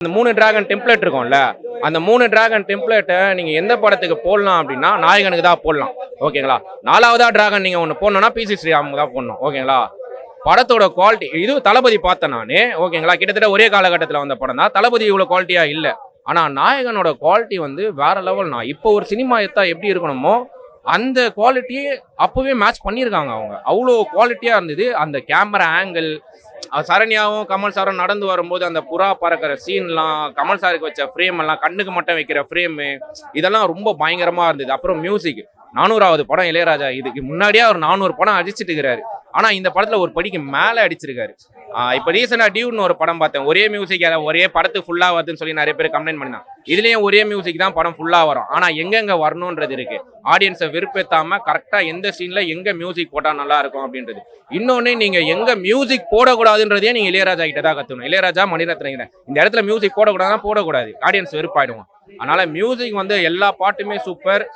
அந்த 3 dragon template இருக்கும்ல, அந்த 3 டிராகன் டெம்ப்ளேட்டை நீங்க எந்த படத்துக்கு போடலாம் அப்படின்னா, நாயகனுக்கு தான் போடலாம். ஓகேங்களா? 4வதா டிராகன் நீங்க ஒண்ணு போடணும்னா, பி.சி. ஸ்ரீராமுக்கு தான் போடணும். ஓகேங்களா? படத்தோட குவாலிட்டி இது தளபதி பார்த்தேன் நானு. ஓகேங்களா? கிட்டத்தட்ட ஒரே காலகட்டத்தில வந்த படம் தான். தளபதி இவ்வளோ குவாலிட்டியா இல்ல. ஆனா நாயகனோட குவாலிட்டி வந்து வேற லெவல்ண்ணா. இப்போ ஒரு சினிமா எடுத்தா எப்படி இருக்கணுமோ, அந்த குவாலிட்டியே அப்பவே மேட்ச் பண்ணியிருக்காங்க அவங்க. அவ்வளோ குவாலிட்டியா இருந்தது. அந்த கேமரா ஆங்கிள், சரண்யாவும் கமல் சாரும் நடந்து வரும்போது அந்த புறா பறக்கிற சீன்லாம், கமல் சாருக்கு வச்ச ஃப்ரேம் எல்லாம், கண்ணுக்கு மட்டும் வைக்கிற ஃப்ரேமு, இதெல்லாம் ரொம்ப பயங்கரமா இருந்தது. அப்புறம் மியூசிக் 400வது படம் இளையராஜா. இதுக்கு முன்னாடியே அவர் 400 படம் அடிச்சிட்டு இருக்கிறாரு. ஆனா இந்த படத்துல ஒரு படிக்கு மேல அடிச்சிருக்காரு. இப்ப ரீசெண்டா டியூன்னு ஒரு படம் பார்த்தேன். ஒரே மியூசிக் ஒரே படத்து ஃபுல்லா வருதுன்னு சொல்லி நிறைய பேர் கம்ப்ளைண்ட் பண்ணினாங்க. இதுலயும் ஒரே மியூசிக் தான் படம் ஃபுல்லா வரும். ஆனா எங்கெங்க வரணும்ன்றது இருக்கு. ஆடியன்ஸை விருப்பத்தாம கரெக்டா எந்த சீன்ல எங்க மியூசிக் போட்டா நல்லா இருக்கும் அப்படின்றது. இன்னொன்னு நீங்க எங்க மியூசிக் போடக்கூடாதுன்றதே நீங்க இளையராஜா கிட்ட தான் கத்துக்கணும். இளையராஜா, மணிரத்னம் இந்த இடத்துல மியூசிக் போடக்கூடாதுன்னா போடக்கூடாது. ஆடியன்ஸ் வெறுப்பாயிடுவோம். அதனால மியூசிக் வந்து எல்லா பாட்டுமே சூப்பர்.